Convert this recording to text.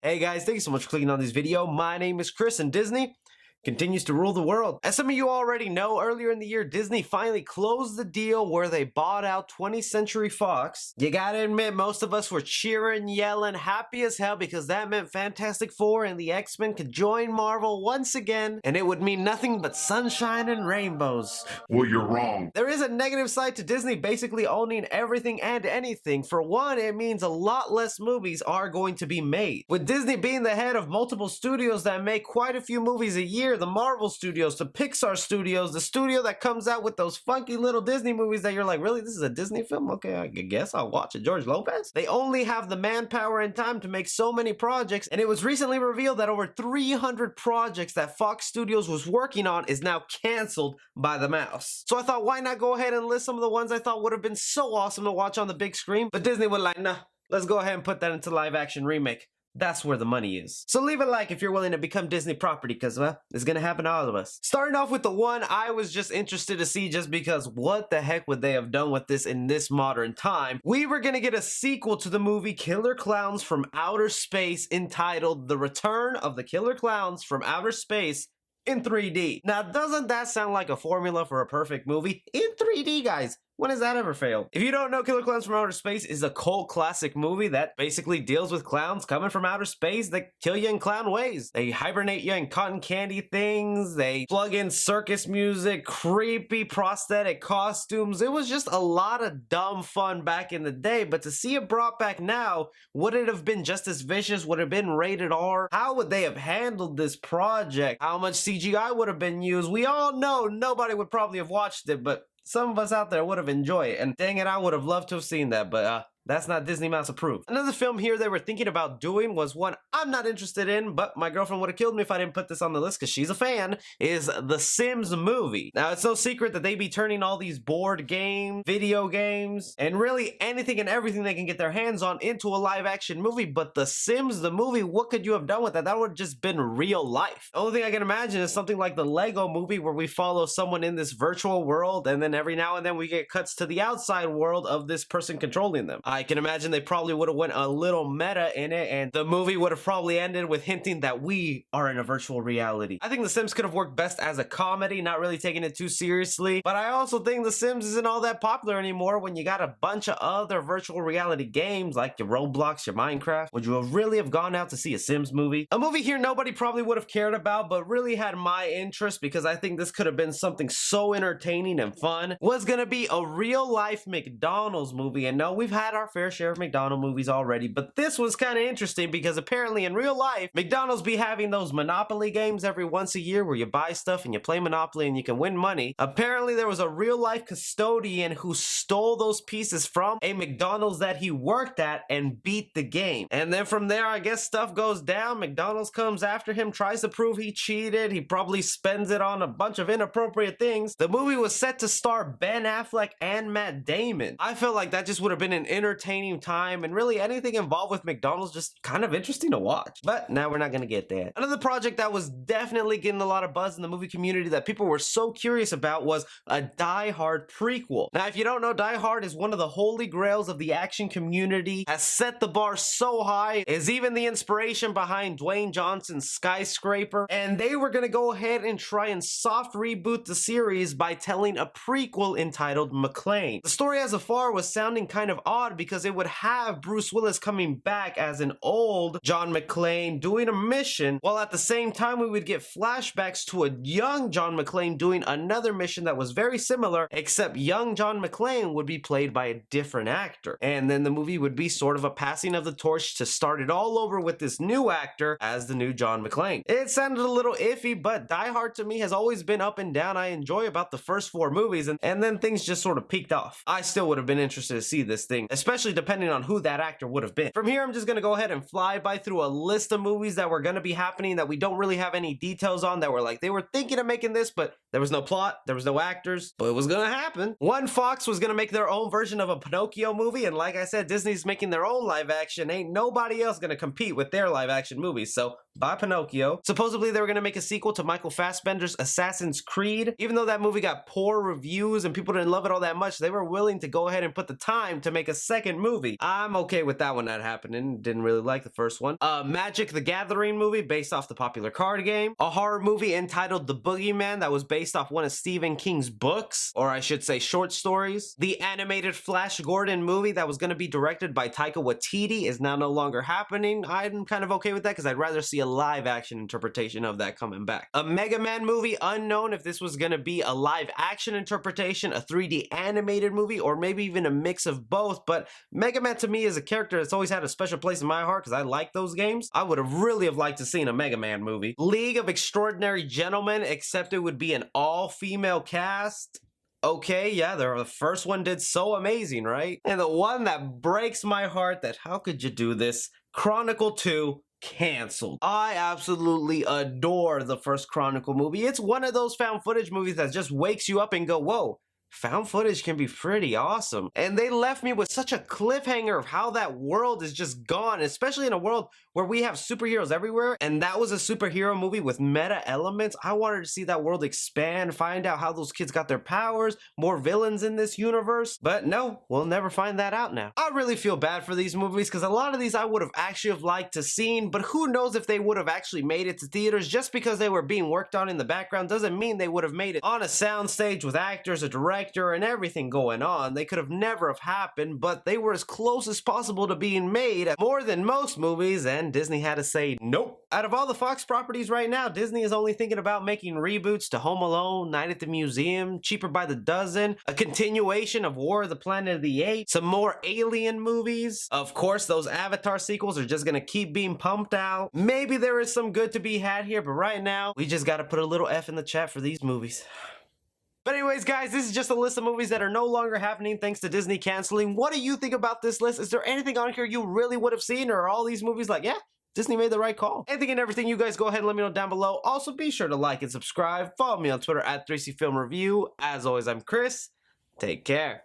Hey guys, thank you so much for clicking on this video. My name is Chris and Disney continues to rule the world. As some of you already know, earlier in the year, Disney finally closed the deal where they bought out 20th Century Fox. You gotta admit, most of us were cheering, yelling, happy as hell because that meant Fantastic Four and the X-Men could join Marvel once again, and it would mean nothing but sunshine and rainbows. Well, you're wrong. There is a negative side to Disney basically owning everything and anything. For one, it means a lot less movies are going to be made. With Disney being the head of multiple studios that make quite a few movies a year, the Marvel Studios, the Pixar Studios, the studio that comes out with those funky little Disney movies that you're like, really, this is a Disney film? Okay, I guess I'll watch it. George Lopez? They only have the manpower and time to make so many projects, and it was recently revealed that over 300 projects that Fox Studios was working on is now canceled by the mouse. So I thought, why not go ahead and list some of the ones I thought would have been so awesome to watch on the big screen? But Disney was like, nah, let's go ahead and put that into live action remake. That's where the money is. So leave a like if you're willing to become Disney property, because, well, it's gonna happen to all of us. Starting off with the one I was just interested to see just because what the heck would they have done with this in this modern time? We were gonna get a sequel to the movie Killer Clowns from Outer Space entitled The Return of the Killer Clowns from Outer Space in 3D. Now, doesn't that sound like a formula for a perfect movie? In 3D, guys. When has that ever failed? If you don't know, Killer Clowns from Outer Space is a cult classic movie that basically deals with clowns coming from outer space that kill you in clown ways. They hibernate you in cotton candy things, they plug in circus music, creepy prosthetic costumes. It was just a lot of dumb fun back in the day, but to see it brought back now, would it have been just as vicious? Would it have been rated R? How would they have handled this project? How much CGI would have been used? We all know nobody would probably have watched it, but some of us out there would have enjoyed it, and dang it, I would have loved to have seen that, but that's not Disney Mouse approved. Another film here they were thinking about doing was one I'm not interested in, but my girlfriend would have killed me if I didn't put this on the list because she's a fan, is The Sims Movie. Now, it's no secret that they be turning all these board games, video games, and really anything and everything they can get their hands on into a live action movie, but The Sims, the movie, what could you have done with that? That would have just been real life. The only thing I can imagine is something like the Lego movie where we follow someone in this virtual world, and then every now and then we get cuts to the outside world of this person controlling them. I can imagine they probably would have went a little meta in it, and the movie would have probably ended with hinting that we are in a virtual reality. I think The Sims could have worked best as a comedy, not really taking it too seriously, but I also think The Sims isn't all that popular anymore when you got a bunch of other virtual reality games like your Roblox, your Minecraft. Would you have really have gone out to see a Sims movie? A movie here nobody probably would have cared about, but really had my interest because I think this could have been something so entertaining and fun, was gonna be a real-life McDonald's movie. And no, we've had our fair share of McDonald's movies already, but this was kind of interesting because apparently in real life, McDonald's be having those Monopoly games every once a year where you buy stuff and you play Monopoly and you can win money. Apparently there was a real-life custodian who stole those pieces from a McDonald's that he worked at and beat the game. And then from there, I guess stuff goes down. McDonald's comes after him, tries to prove he cheated. He probably spends it on a bunch of inappropriate things. The movie was set to star Ben Affleck and Matt Damon. I felt like that just would have been an entertaining time, and really anything involved with McDonald's just kind of interesting to watch. But now we're not gonna get that. Another project that was definitely getting a lot of buzz in the movie community that people were so curious about was a Die Hard prequel. Now, if you don't know, Die Hard is one of the holy grails of the action community, has set the bar so high, is even the inspiration behind Dwayne Johnson's Skyscraper, and they were gonna go ahead and try and soft reboot the series by telling a prequel entitled McClane. The story as far was sounding kind of odd because it would have Bruce Willis coming back as an old John McClane doing a mission, while at the same time we would get flashbacks to a young John McClane doing another mission that was very similar, except young John McClane would be played by a different actor. And then the movie would be sort of a passing of the torch to start it all over with this new actor as the new John McClane. It sounded a little iffy, but Die Hard to me has always been up and down. I enjoy about the first 4 movies, and then things just sort of peaked off. I still would have been interested to see this thing, especially depending on who that actor would have been. From here, I'm just gonna go ahead and fly by through a list of movies that were gonna be happening that we don't really have any details on, that were like, they were thinking of making this, but there was no plot, there was no actors, but it was gonna happen. One, Fox was gonna make their own version of a Pinocchio movie, and like I said, Disney's making their own live action. Ain't nobody else gonna compete with their live action movies, so by Pinocchio. Supposedly they were gonna make a sequel to Michael Fassbender's Assassin's Creed. Even though that movie got poor reviews and people didn't love it all that much, they were willing to go ahead and put the time to make a second movie. I'm okay with that one not happening. Didn't really like the first one. Magic the Gathering movie based off the popular card game. A horror movie entitled The Boogeyman that was based off one of Stephen King's books, or I should say short stories. The animated Flash Gordon movie that was going to be directed by Taika Waititi is now no longer happening. I'm kind of okay with that because I'd rather see a live action interpretation of that coming back. A Mega Man movie, unknown if this was going to be a live action interpretation, a 3D animated movie, or maybe even a mix of both. But Mega Man to me is a character that's always had a special place in my heart because I like those games. I would have really liked to seen a Mega Man movie. League of Extraordinary Gentlemen, except it would be an all-female cast. Okay, yeah, the first one did so amazing, right? And the one that breaks my heart, that how could you do this? Chronicle 2, canceled. I absolutely adore the first Chronicle movie. It's one of those found footage movies that just wakes you up and go, whoa, found footage can be pretty awesome. And they left me with such a cliffhanger of how that world is just gone, especially in a world where we have superheroes everywhere. And that was a superhero movie with meta elements. I wanted to see that world expand, find out how those kids got their powers, more villains in this universe. But no, we'll never find that out now. I really feel bad for these movies because a lot of these I would have actually liked to seen, but who knows if they would have actually made it to theaters. Just because they were being worked on in the background doesn't mean they would have made it on a soundstage with actors, a director, and everything going on. They could have never have happened, but they were as close as possible to being made, more than most movies, and Disney had to say nope. Out of all the Fox properties right now, Disney is only thinking about making reboots to Home Alone, Night at the Museum, Cheaper by the Dozen, a continuation of War of the Planet of the Apes, some more Alien movies. Of course, those Avatar sequels are just gonna keep being pumped out. Maybe there is some good to be had here, but right now, we just gotta put a little F in the chat for these movies. But anyways, guys, this is just a list of movies that are no longer happening thanks to Disney canceling. What do you think about this list? Is there anything on here you really would have seen, or are all these movies like, yeah, Disney made the right call? Anything and everything, you guys go ahead and let me know down below. Also, be sure to like and subscribe. Follow me on Twitter at 3CFilmReview. As always, I'm Chris. Take care.